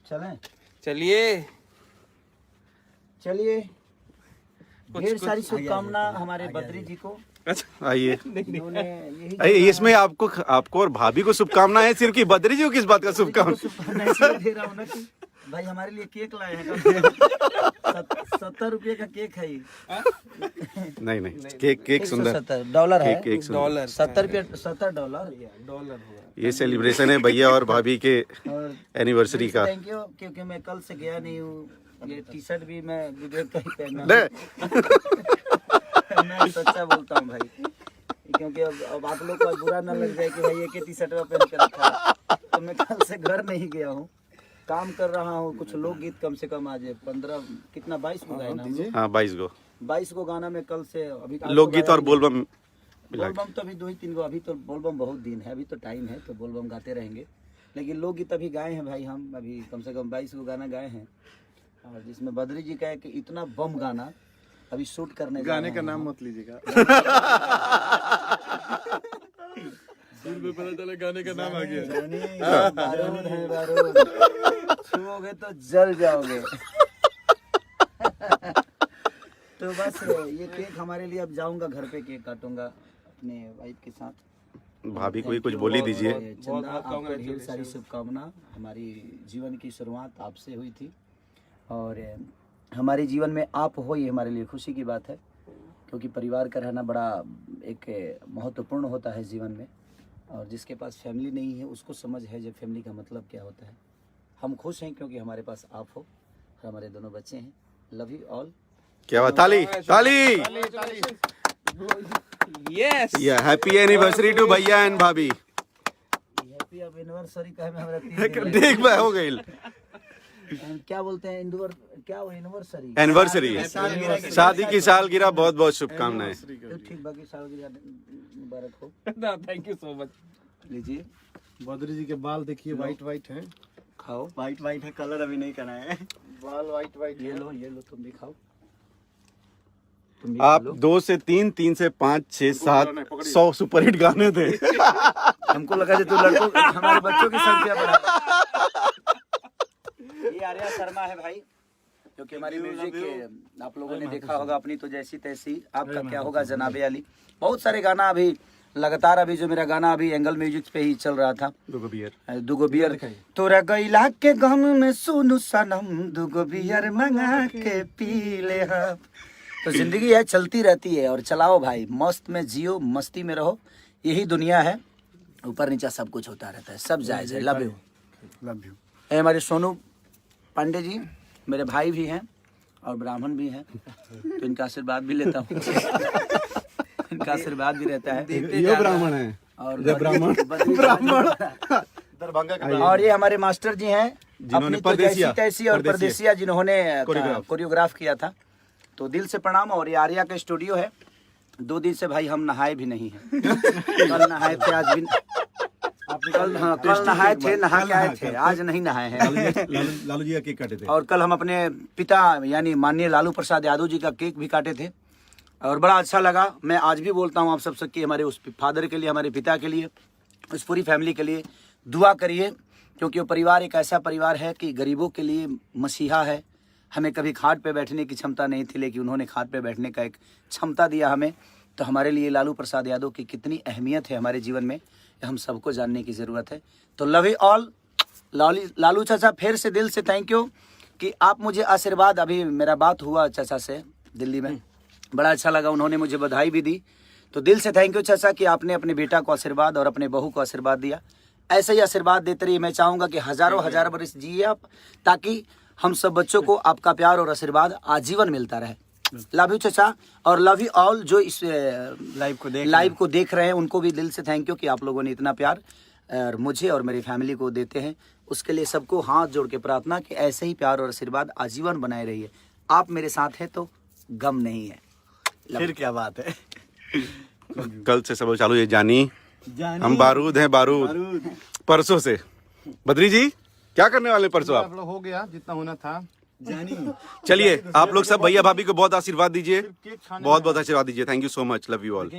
चलें? चलिए चलिए, ढेर सारी शुभकामना हमारे बद्री जी को। अच्छा आइए, इन्होंने यही इसमें आपको और भाभी को शुभकामनाएं सिर्फ की, बद्री जी को किस बात का शुभकामना? शुभकामनाएं इसलिए दे रहा हूँ ना कि भाई हमारे लिए केक लाए हैं। 70 रुपये का केक है ये। नहीं केक सुंदर $170 है। केक सुंदर। $70 ये सेलिब्रेशन है भैया और भाभी के और एनिवर्सरी का। थैंक यू, क्योंकि मैं कल से गया नहीं हूँ। ये टी शर्ट भी मैं विवेक का ही पहना नहीं। मैं सच्चा बोलता हूँ भाई, क्योंकि अब आप लोग को बुरा ना लग जाए कि भाई एक ही टी शर्ट में पहन के रखा है। तो मैं कल से घर नहीं गया हूँ, काम कर रहा हूँ। कुछ लोकगीत कम से कम आज 15 कितना 22 को गाए ना हम लोग। हाँ 22 को गाना में कल से अभी लोकगीत और बोलबम बोलबम तो अभी 2-3 गो, अभी तो बोलबम बहुत दिन है, अभी तो टाइम है, तो बोलबम गाते रहेंगे। लेकिन लोकगीत अभी गाए हैं भाई, हम अभी कम से कम 22 को गाना गाए हैं। और जिसमें बद्री जी का है कि इतना बम गाना अभी शूट करने गाने का नाम मत लीजिएगा। फिर भी पता चला गाने का नाम आ गया। बारूद है बारूद, छुओगे तो जल जाओगे। तो बस ये केक हमारे लिए, अब जाऊंगा घर पे केक काटूंगा अपने वाइफ के साथ। भाभी को भी कुछ बोली दीजिए। चंदा, आपको ढेर सारी शुभकामना। हमारी जीवन की शुरुआत आपसे हुई थी और हमारे जीवन में आप हो, ये हमारे लिए खुशी की बात है, क्योंकि परिवार का रहना बड़ा एक महत्वपूर्ण होता है जीवन में। और जिसके पास फैमिली नहीं है उसको समझ है जब फैमिली का मतलब क्या होता है। हम खुश हैं क्योंकि हमारे पास आप हो और हमारे दोनों बच्चे हैं। Love you all. क्या बात, ताली ताली। यस, या हैप्पी एनिवर्सरी टू भैया एंड भाभी। हैप्पी एनिवर्सरी का है हमारा 3 दिन देख भाई हो गई। क्या बोलते हैं क्या वो एनिवर्सरी शादी की सालगिरह, बहुत बहुत शुभकामनाएं। तो ठीक, बाकी सालगिरह मुबारक हो। Thank you so much. लीजिए, बद्री जी के बाल देखिए, वाइट हैं। खाओ। वाइट है, कलर अभी नहीं कराए हैं। बाल वाइट ये लो तुम भी खाओ। तुम भी आप खा लो। 2 से 3, 3 से 5, 6, 7, 100 सुपरहिट गाने थे। हमको लगा कि तू लड़कों हमारे बच्चों की संख्या बढ़ा। ये आर्या शर्मा है भाई, जो कि हमारी म्यूजिक के आप लोगों ने देखा होगा, अपनी तो जैसी तैसी, आपका क्या होगा जनाबे अली। बहुत सारे गाना अभी लगातार, अभी जो मेरा गाना अभी एंगल म्यूजिक पे ही चल रहा था, दुगो बियर तोरा गैला के गम में सुनु सनम, दुगो बियर मंगा के पी ले हम। तो जिंदगी है, चलती रहती है, और चलाओ भाई, मस्त में जियो, मस्ती में रहो, यही दुनिया है। ऊपर नीचा सब कुछ होता रहता है, सब जायज है। Love you. हमारे सोनू पांडे जी मेरे भाई भी हैं और ब्राह्मण भी हैं, तो इनका आशीर्वाद भी लेता हूँ। इनका आशीर्वाद भी रहता है। ये ब्राह्मण है और ब्राह्मण। और ये हमारे मास्टर जी हैं, जिन्होंने अपनी तो जैसी तैसी और परदेसिया जिन्होंने कोरियोग्राफ किया था। तो दिल से प्रणाम। और ये आर्या का स्टूडियो है। 2 दिन से भाई हम नहाए भी नहीं हैं। कल नहाए थे, आज भी कल नहाए थे, नहा के आए थे, आज नहीं नहाए हैं। लालू जी का केक काटे थे। और कल हम अपने पिता यानी माननीय लालू प्रसाद यादव जी का केक भी काटे थे और बड़ा अच्छा लगा। मैं आज भी बोलता हूँ आप सब कि हमारे उस फादर के लिए, हमारे पिता के लिए, उस पूरी फैमिली के लिए दुआ करिए, क्योंकि वो परिवार एक ऐसा परिवार है कि गरीबों के लिए मसीहा है। हमें कभी खाट पे बैठने की क्षमता नहीं थी, लेकिन उन्होंने खाट पे बैठने का एक क्षमता दिया हमें। तो हमारे लिए लालू प्रसाद यादव की कितनी अहमियत है हमारे जीवन में, हम सबको जानने की ज़रूरत है। तो लव यू ऑल। लालू चाचा, फिर से दिल से थैंक यू कि आप मुझे आशीर्वाद, अभी मेरा बात हुआ चाचा से दिल्ली में, बड़ा अच्छा लगा, उन्होंने मुझे बधाई भी दी। तो दिल से थैंक यू चाचा कि आपने अपने बेटा को आशीर्वाद और अपने बहू को आशीर्वाद दिया। ऐसे ही आशीर्वाद देते रहिए। मैं चाहूँगा कि हज़ारों हजार बरस जिए आप, ताकि हम सब बच्चों को आपका प्यार और आशीर्वाद आजीवन मिलता रहे। लव यू चाचा। और लव यू ऑल जो इस लाइव को देख रहे हैं, उनको भी दिल से थैंक यू कि आप लोगों ने इतना प्यार और मुझे और मेरी फैमिली को देते हैं। उसके लिए सबको हाथ जोड़ के प्रार्थना कि ऐसे ही प्यार और आशीर्वाद आजीवन बनाए रहिए। आप मेरे साथ हैं तो गम नहीं है। फिर क्या बात है। कल से सब चालू है जानी, हम बारूद हैं, बारूद परसों से। बद्री जी क्या करने वाले परसों आप? हो गया जितना होना था। चलिए आप लोग सब भैया भाभी को बहुत आशीर्वाद दीजिए, बहुत बहुत आशीर्वाद दीजिए। Thank you so much. Love you all.